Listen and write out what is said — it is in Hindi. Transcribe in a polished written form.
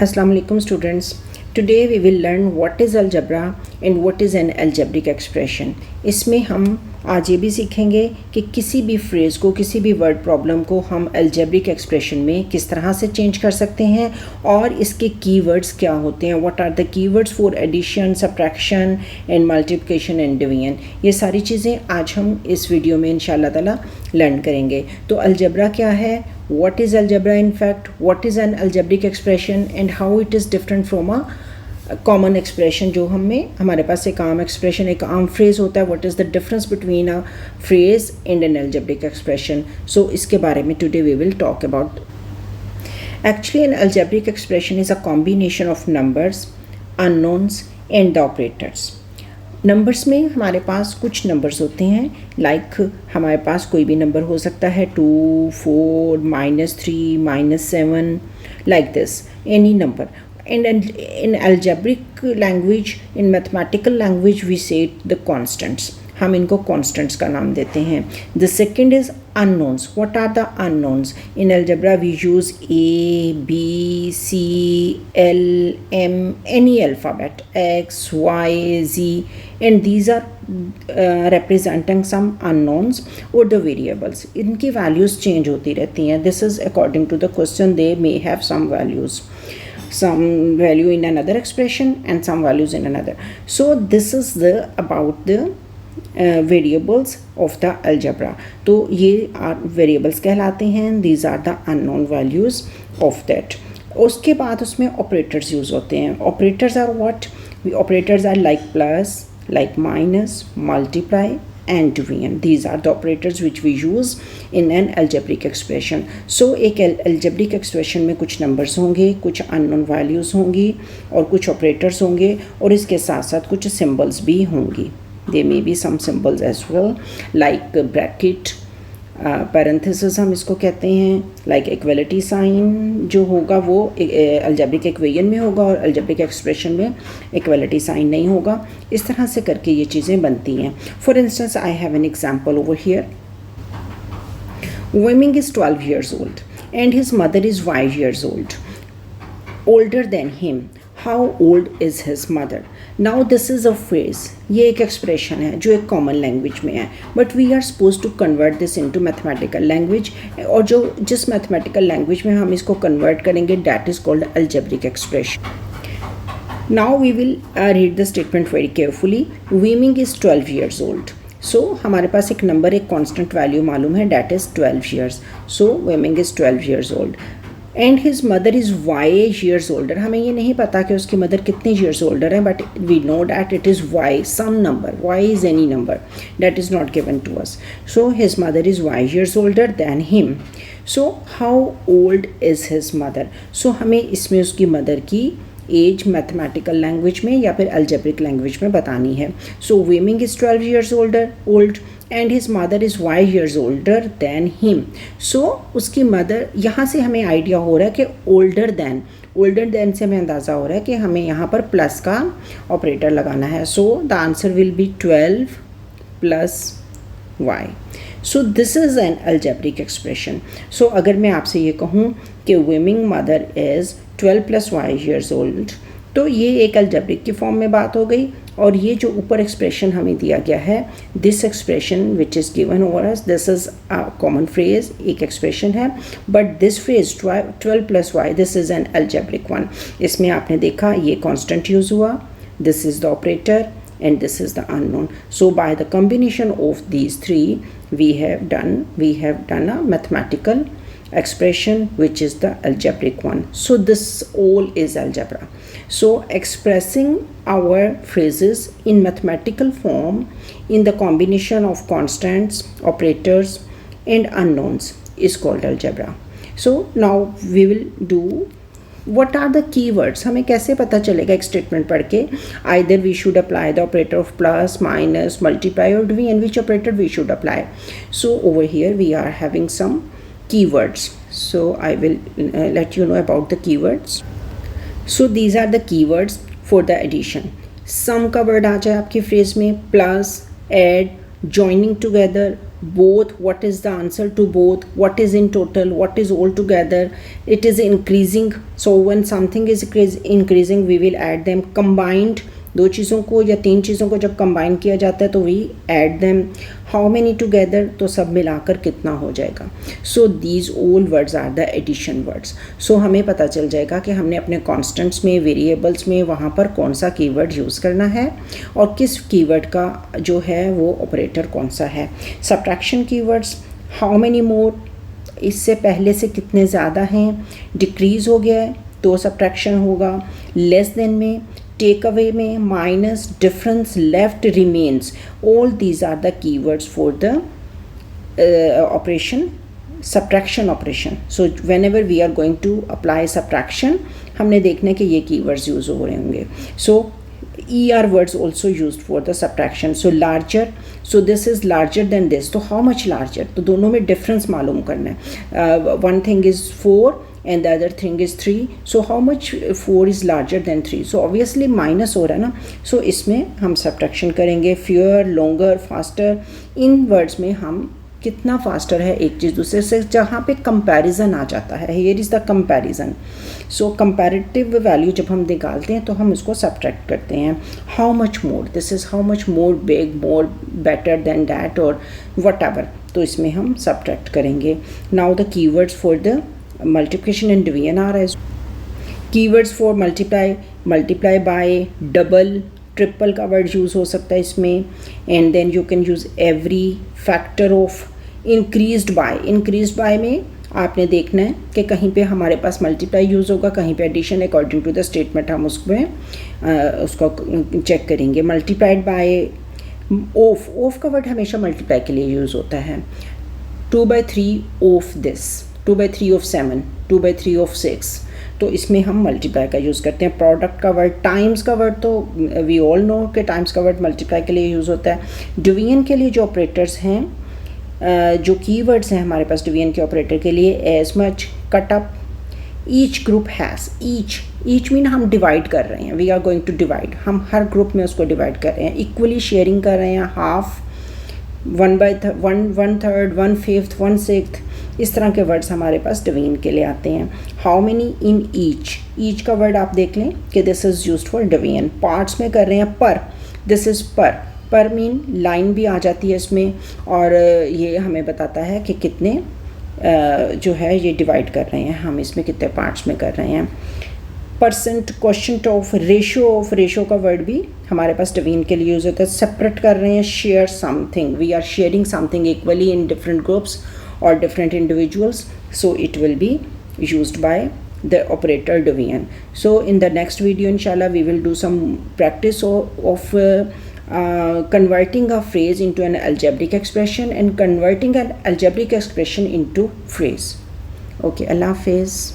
Assalamu alaikum students. Today we will learn what is algebra and what is an algebraic expression. इसमें हम आज ये भी सीखेंगे कि किसी भी फ्रेज़ को, किसी भी वर्ड प्रॉब्लम को हम अलजेब्रिक एक्सप्रेशन में किस तरह से चेंज कर सकते हैं और इसके कीवर्ड्स क्या होते हैं. What are the keywords for addition, subtraction and multiplication and division. ये सारी चीज़ें आज हम इस वीडियो में इंशाल्लाह ताला लर्न करेंगे. तो अलजेब्रा क्या है, what is algebra in fact, what is an algebraic expression and how it is different from a common expression. जो हमारे पास एक आम expression, एक आम phrase होता है. what is the difference between a phrase and an algebraic expression. So इसके बारे में today we will talk about. Actually an algebraic expression is a combination of numbers, unknowns and the operators. Numbers में हमारे पास कुछ नंबर्स होते हैं, लाइक हमारे पास कोई भी नंबर हो सकता है 2, 4, -3, -7, like this any number. And in algebraic language, in mathematical language we say the constants. हम इनको constants का नाम देते हैं. The second is unknowns. What are the unknowns? In algebra we use A, B, C, L, M, any alphabet, X, Y, Z, and these are representing some unknowns or the variables. इनकी values change होती रहती हैं. This is according to the question. They may have some values. Some value in another expression and some values in another. So this is the about the variables of the algebra. तो ये variables कहलाते हैं. These are the unknown values of that. उसके बाद उसमें operators use होते हैं. Operators are what? Operators are like plus, like minus, multiply and division. These are the operators which we use in an algebraic expression. So एक algebraic expression में कुछ numbers होंगे, कुछ unknown values होंगी और कुछ operators होंगे और इसके साथ साथ कुछ symbols भी होंगी. There may be some symbols as well, like bracket, parenthesis हम इसको कहते हैं, like equality sign जो होगा वो algebraic equation में होगा और algebraic expression में equality sign नहीं होगा. इस तरह से करके ये चीज़ें बनती हैं. For instance, I have an example over here. Weming is 12 years old and his mother is 5 years old, older than him. How old is his mother? Now this is a phrase. ये एक expression है जो एक common language में है. But we are supposed to convert this into mathematical language. और जिस mathematical language में हम इसको convert करेंगे, that is called algebraic expression. Now we will read the statement very carefully. Weming is 12 years old. So हमारे पास एक number, एक constant value मालूम है, that is 12 years. So Weming is 12 years old. And his mother is Y years older. हमें ये नहीं पता कि उसकी मदर कितने ईयर्स ओल्डर है, but we know that it is Y some number. Y is any number that is not given to us. So his mother is Y years older than him. So how old is his mother. So हमें इसमें उसकी मदर की एज मैथमेटिकल लैंग्वेज में या फिर अलजेब्रिक लैंग्वेज में बतानी है. सो वेमिंग is 12 years old and his mother is 5 years older than him. So उसकी मदर, यहाँ से हमें आइडिया हो रहा है कि older than से हमें अंदाज़ा हो रहा है कि हमें यहाँ पर प्लस का ऑपरेटर लगाना है. So the answer will be 12 plus y. So this is an algebraic expression. So अगर मैं आपसे ये कहूँ कि Weming mother is 12 plus y years old, तो ये एक अलजेब्रिक की फॉर्म में बात हो गई. और ये जो ऊपर एक्सप्रेशन हमें दिया गया है, this expression which is given over us, this is a common phrase, एक एक्सप्रेशन है. But this phrase 12 plus Y, this is an algebraic one. इसमें आपने देखा ये कांस्टेंट यूज़ हुआ, this is the operator and this is the unknown. So by the combination of these three we have done a mathematical expression which is the algebraic one. So this all is algebra. So expressing our phrases in mathematical form in the combination of constants, operators and unknowns is called algebra. So now we will do what are the keywords. हमें कैसे पता चलेगा एक स्टेटमेंट पढ़ के, either we should apply the operator of plus, minus, multiply or division, and which operator we should apply. So over here we are having some keywords. So I will let you know about the keywords. So these are the keywords for the addition. sum का word आ जाए आपकी phrase में, plus, add, joining together, both, what is the answer to both, what is in total, what is all together. It is increasing, so when something is increasing we will add them. Combined, दो चीज़ों को या तीन चीज़ों को जब कंबाइन किया जाता है तो we add them. How many together, तो सब मिलाकर कितना हो जाएगा. So these all words are the addition words. So हमें पता चल जाएगा कि हमने अपने कॉन्स्टेंट्स में, वेरिएबल्स में वहाँ पर कौन सा कीवर्ड यूज़ करना है और किस कीवर्ड का जो है वो ऑपरेटर कौन सा है. Subtraction keywords, how many more, इससे पहले से कितने ज़्यादा हैं. डिक्रीज़ हो गया है तो सब्ट्रैक्शन होगा. लेस देन में, टेक अवे में, minus, difference, left, remains, all these are the keywords for the operation, subtraction operation. So whenever we are going to apply subtraction, हमने देखना है कि ये कीवर्ड्स यूज़ हो रहे होंगे. सो ER words also used for the subtraction. So larger, so this is larger than this, तो how much larger, तो दोनों में difference मालूम करना है. One thing is 4 and the other thing is 3, so how much 4 is larger than 3, so obviously minus हो रहा है ना. so इसमें हम subtraction करेंगे. fewer, longer, faster, इन words में हम कितना फास्टर है एक चीज़ दूसरे से, जहाँ पे कंपैरिजन आ जाता है. Here is the comparison. So comparative value जब हम निकालते हैं तो हम इसको सब्ट्रैक्ट करते हैं. How much more, this is how much more big, more better then that और वट एवर, तो इसमें हम सब्ट्रैक्ट करेंगे. Now the keywords for the multiplication and division are as keywords for multiply, multiply by, double, triple का वर्ड यूज़ हो सकता है इसमें. And then you can use every, factor of, increased by. Increased by में आपने देखना है कि कहीं पे हमारे पास मल्टीप्लाई यूज़ होगा, कहीं पे addition. According to the statement हम उसमें उसको चेक करेंगे. मल्टीप्लाइड बाय, ऑफ, ऑफ का वर्ड हमेशा मल्टीप्लाई के लिए यूज़ होता है. 2/3 ऑफ दिस, 2/3 ऑफ 7, 2/3 ऑफ 6, तो इसमें हम मल्टीप्लाई का यूज़ करते हैं. प्रोडक्ट का वर्ड, टाइम्स का वर्ड, तो वी ऑल नो कि टाइम्स का वर्ड मल्टीप्लाई के लिए यूज़ होता है. डिवीजन के लिए जो ऑपरेटर्स हैं, जो कीवर्ड्स हैं हमारे पास डिवीजन के ऑपरेटर के लिए, as much, cut up, each group has. Each mean हम डिवाइड कर रहे हैं, we are going to divide, हम हर ग्रुप में उसको डिवाइड कर रहे हैं. इक्वली शेयरिंग कर रहे हैं, हाफ, 1/3, 1/5, 1/6, इस तरह के वर्ड्स हमारे पास डिवीजन के लिए आते हैं. हाउ मेनी इन ईच का वर्ड आप देख लें कि this is used for division. Parts में कर रहे हैं, पर, दिस इज़ पर मीन लाइन भी आ जाती है इसमें, और ये हमें बताता है कि कितने जो है ये डिवाइड कर रहे हैं, हम इसमें कितने पार्ट्स में कर रहे हैं. परसेंट, क्वोशिएंट ऑफ, रेशो का वर्ड भी हमारे पास डिवीजन के लिए यूज़ होता है. सेपरेट कर रहे हैं, share something, we are sharing something equally in different groups or different individuals, so it will be used by the operator division. So in the next video inshallah we will do some practice of converting a phrase into an algebraic expression and converting an algebraic expression into phrase. Okay, Allah Hafiz.